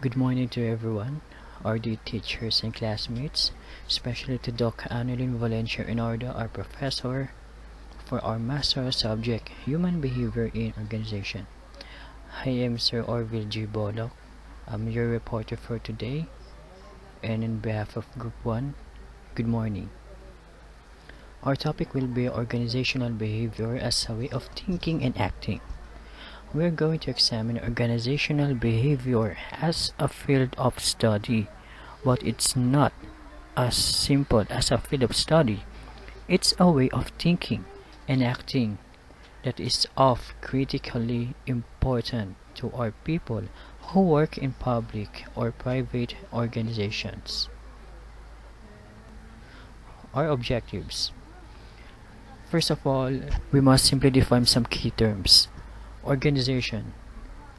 Good morning to everyone, our dear teachers and classmates, especially to Doc Annalyn Valencia Inorda, our professor, for our master subject, Human Behavior in Organization. I am Sir Orville G. Bollock. I'm your reporter for today, and in behalf of Group 1, good morning. Our topic will be organizational behavior as a way of thinking and acting. We're going to examine organizational behavior as a field of study, but it's not as simple as a field of study. It's a way of thinking and acting that is of critically important to our people who work in public or private organizations. Our objectives. First of all, we must simply define some key terms. Organization.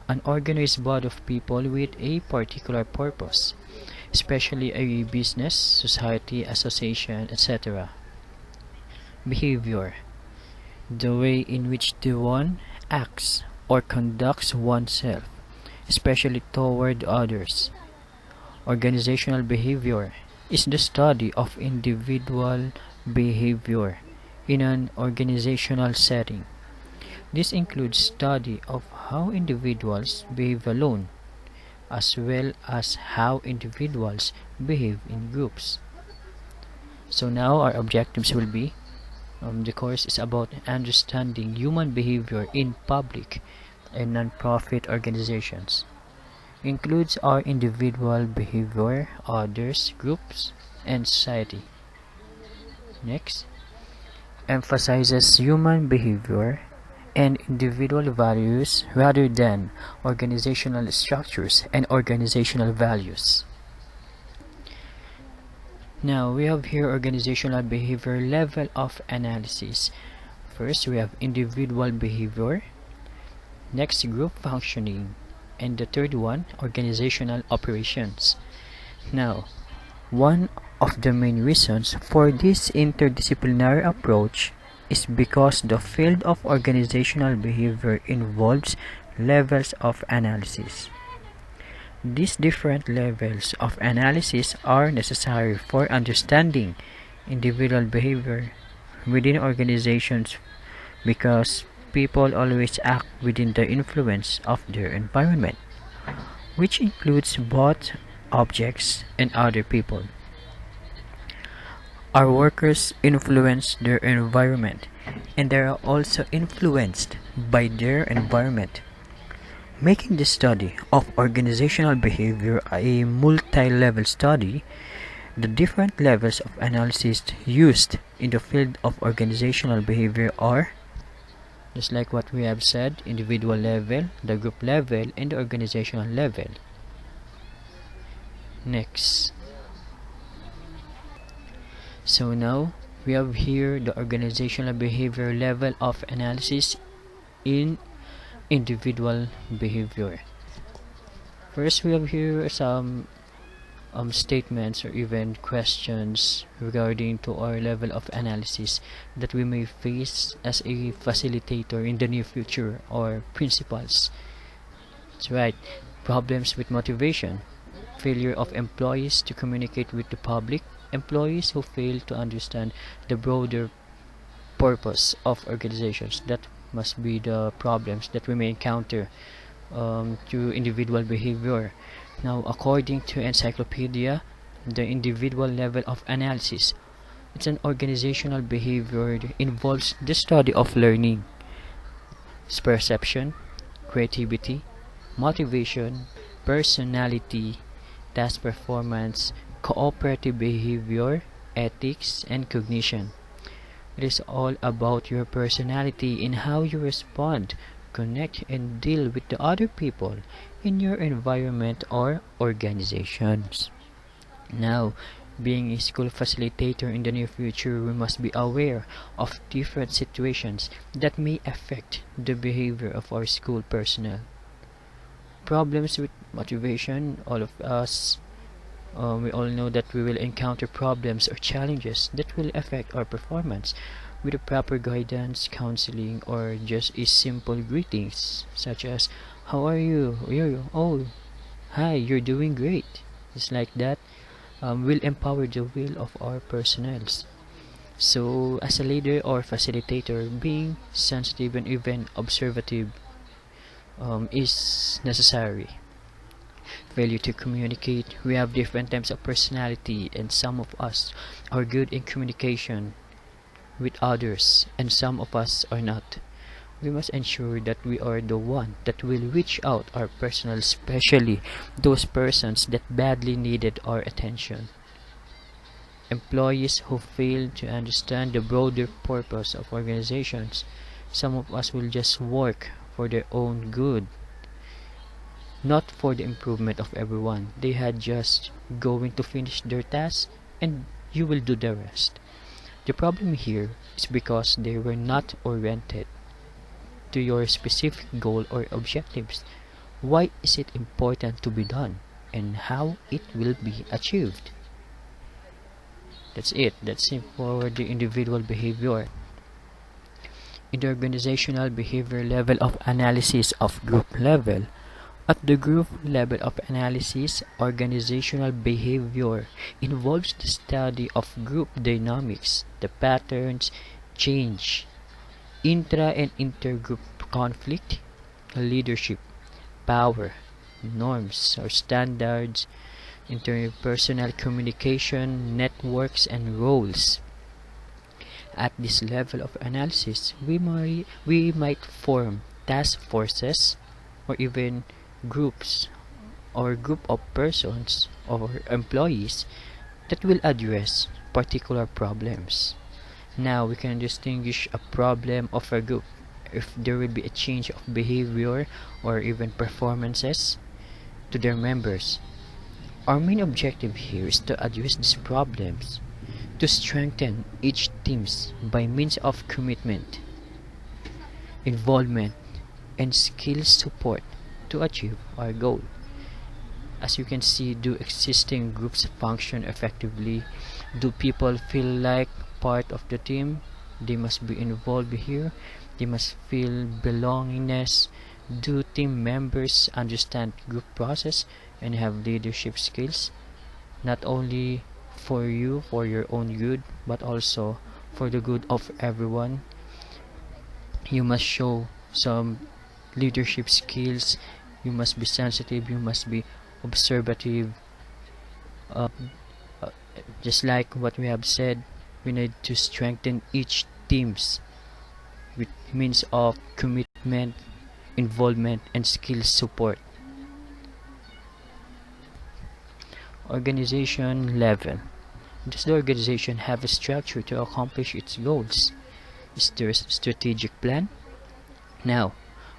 An organized body of people with a particular purpose, especially a business, society, association, etc. Behavior. The way in which the one acts or conducts oneself, especially toward others. Organizational behavior is the study of individual behavior in an organizational setting. This includes study of how individuals behave alone, as well as how individuals behave in groups. So now our objectives will be the course is about understanding human behavior in public and non-profit organizations. Includes our individual behavior, others, groups, and society. Next, emphasizes human behavior and individual values rather than organizational structures and organizational values. Now we have here organizational behavior level of analysis. First we have individual behavior, next group functioning, and the third one organizational operations. Now, one of the main reasons for this interdisciplinary approach is because the field of organizational behavior involves levels of analysis. These different levels of analysis are necessary for understanding individual behavior within organizations because people always act within the influence of their environment, which includes both objects and other people. Our workers influence their environment, and they are also influenced by their environment, making the study of organizational behavior a multi-level study. The different levels of analysis used in the field of organizational behavior are, just like what we have said, individual level, the group level, and the organizational level. Next. So now we have here the organizational behavior level of analysis in individual behavior. First, we have here some statements or even questions regarding to our level of analysis that we may face as a facilitator in the near future, or principles. That's right. Problems with motivation, failure of employees to communicate with the public, employees who fail to understand the broader purpose of organizations. That must be the problems that we may encounter through individual behavior. Now, according to encyclopedia, the individual level of analysis, it's an organizational behavior that involves the study of learning, perception, creativity, motivation, personality, task performance, cooperative behavior, ethics, and cognition. It is all about your personality and how you respond, connect, and deal with the other people in your environment or organizations. Now, being a school facilitator in the near future, we must be aware of different situations that may affect the behavior of our school personnel. Problems with motivation, all of us, we all know that we will encounter problems or challenges that will affect our performance. With a proper guidance, counseling, or just a simple greetings such as "How are you?" "Oh, Hi, you're doing great. Just like that, will empower the will of our personnels. So, as a leader or facilitator, being sensitive and even observative is necessary. Failure to communicate. We have different types of personality, and some of us are good in communication with others, and some of us are not. We must ensure that we are the one that will reach out our personal, especially those persons that badly needed our attention. Employees who fail to understand the broader purpose of organizations. Some of us will just work for their own good, not for the improvement of everyone. They had just going to finish their task and you will do the rest. The problem here is because they were not oriented to your specific goal or objectives. Why is it important to be done and how it will be achieved? That's it. That's it for the individual behavior. In the organizational behavior level of analysis of group level, at the group level of analysis, organizational behavior involves the study of group dynamics, the patterns, change, intra and intergroup conflict, leadership, power, norms or standards, interpersonal communication, networks, and roles. At this level of analysis, we might form task forces or even groups or group of persons or employees that will address particular problems. Now we can distinguish a problem of a group if there will be a change of behavior or even performances to their members. Our main objective here is to address these problems, to strengthen each teams by means of commitment, involvement, and skill support to achieve our goal. As you can see, do existing groups function effectively? Do people feel like part of the team? They must be involved here. They must feel belongingness. Do team members understand group process and have leadership skills? Not only for you, for your own good, but also for the good of everyone. You must show some leadership skills. You must be sensitive. You must be observative. Uh, uh, just like what we have said, we need to strengthen each teams with means of commitment, involvement, and skill support. Organization level. Does the organization have a structure to accomplish its goals? Is there a strategic plan? Now,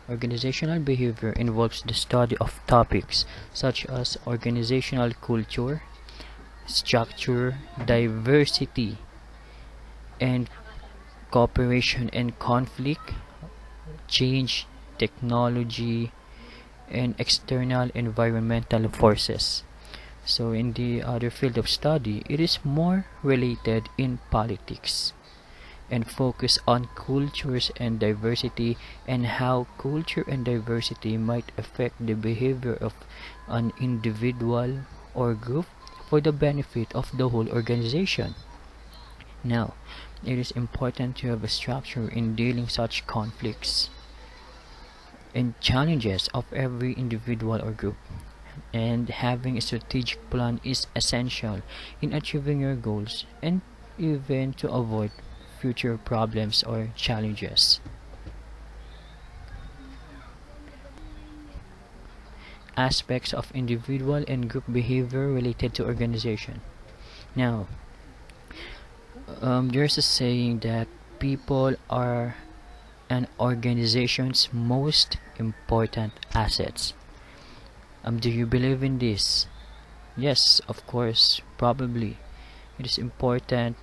organizational behavior involves the study of topics such as organizational culture, structure, diversity, and cooperation and conflict, change, technology, and external environmental forces. So, in the other field of study, it is more related in politics and focus on cultures and diversity and how culture and diversity might affect the behavior of an individual or group for the benefit of the whole organization. Now, it is important to have a structure in dealing such conflicts and challenges of every individual or group. And having a strategic plan is essential in achieving your goals and even to avoid future problems or challenges. Aspects of individual and group behavior related to organization. Now, there's a saying that people are an organization's most important assets. Do you believe in this? Yes, of course, probably. It is important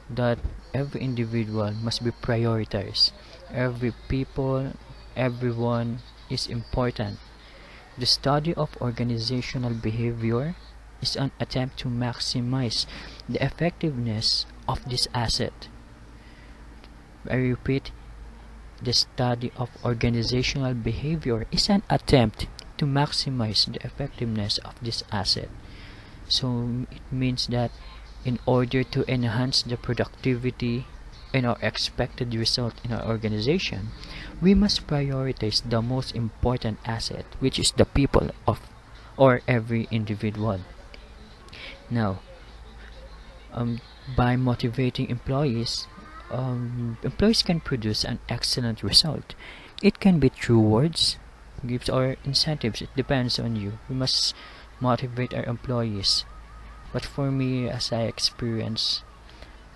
that every individual must be prioritized. Every people, everyone is important. The study of organizational behavior is an attempt to maximize the effectiveness of this asset. I repeat, the study of organizational behavior is an attempt to to maximize the effectiveness of this asset. So it means that in order to enhance the productivity and our expected result in our organization, we must prioritize the most important asset, which is the people of or every individual. Now, um, by motivating employees, employees can produce an excellent result. It can be through words, gifts, or incentives. It depends on you. We must motivate our employees. But for me, as I experience,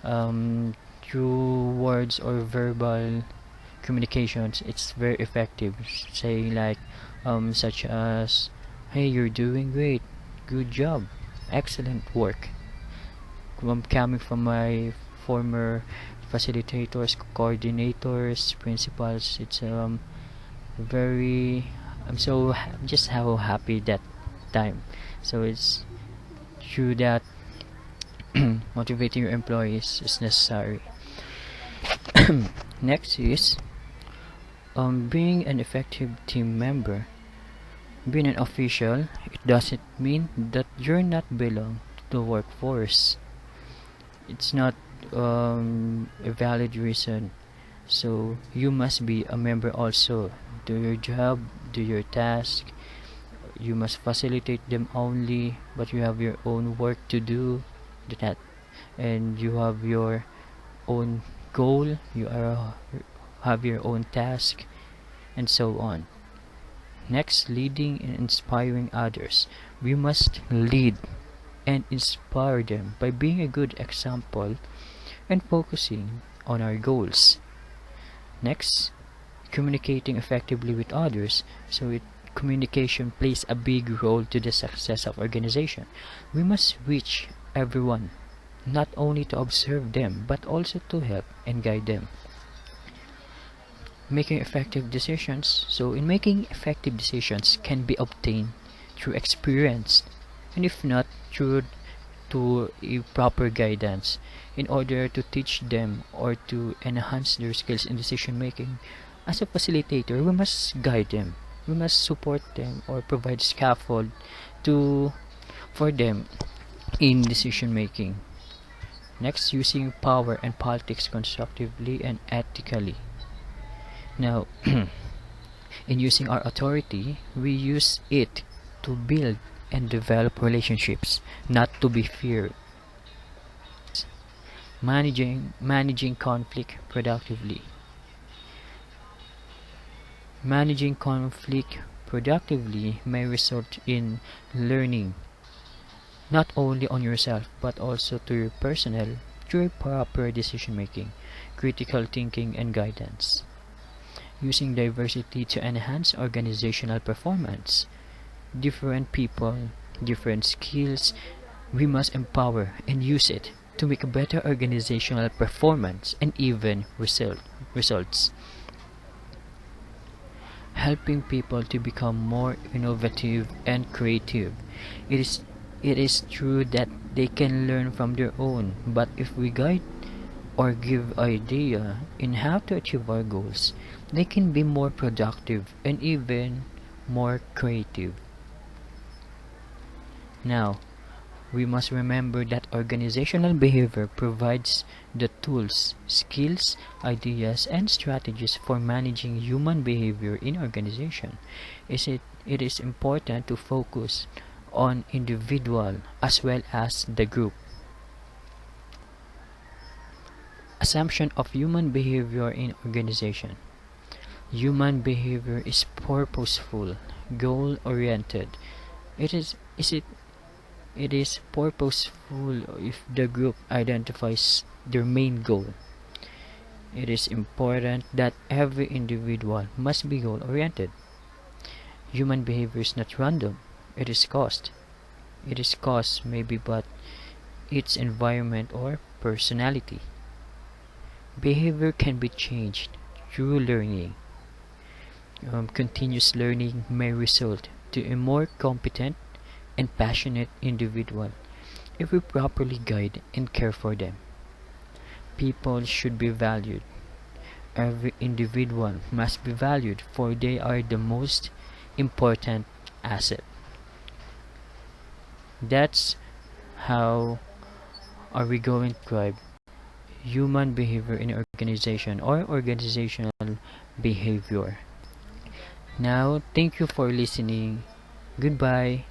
through words or verbal communications, it's very effective. Saying like, such as, "Hey, you're doing great. Good job. Excellent work." Coming from my former facilitators, coordinators, principals, it's very. I'm just how happy that time. So it's true that motivating your employees is necessary. Next is being an effective team member. Being an official, it doesn't mean that you're not belong to the workforce. It's not a valid reason. So you must be a member also. Do your job, do your task. You must facilitate them only, but you have your own work to do. That and you have your own goal. Have your own task, and so on. Next, leading and inspiring others. We must lead and inspire them by being a good example and focusing on our goals. Next, communicating effectively with others. Communication plays a big role to the success of organization. We must reach everyone, not only to observe them, but also to help and guide them. Making effective decisions. So in making effective decisions can be obtained through experience, and if not, through to a proper guidance. In order to teach them or to enhance their skills in decision making, as a facilitator, we must guide them. We must support them or provide scaffold to for them in decision making. Next, using power and politics constructively and ethically. Now, in using our authority, we use it to build and develop relationships, not to be feared. Managing conflict productively. Managing conflict productively may result in learning not only on yourself but also to your personnel through proper decision making, critical thinking, and guidance. Using diversity to enhance organizational performance. Different people, different skills, we must empower and use it to make a better organizational performance and even results. Helping people to become more innovative and creative. It is it is true that they can learn from their own, but if we guide or give idea in how to achieve our goals, they can be more productive and even more creative. Now, we must remember that organizational behavior provides the tools, skills, ideas, and strategies for managing human behavior in organization. It is important to focus on individual as well as the group. Assumption of human behavior in organization. Human behavior is purposeful, goal-oriented. It is is it It is purposeful if the group identifies their main goal. It is important that every individual must be goal oriented. Human behavior is not random, it is caused. It is caused maybe by its environment or personality. Behavior can be changed through learning. Continuous learning may result to a more competent and passionate individual if we properly guide and care for them. People should be valued. Every individual must be valued, for they are the most important asset. That's how are we going to describe human behavior in organization or organizational behavior. Now, thank you for listening. Goodbye.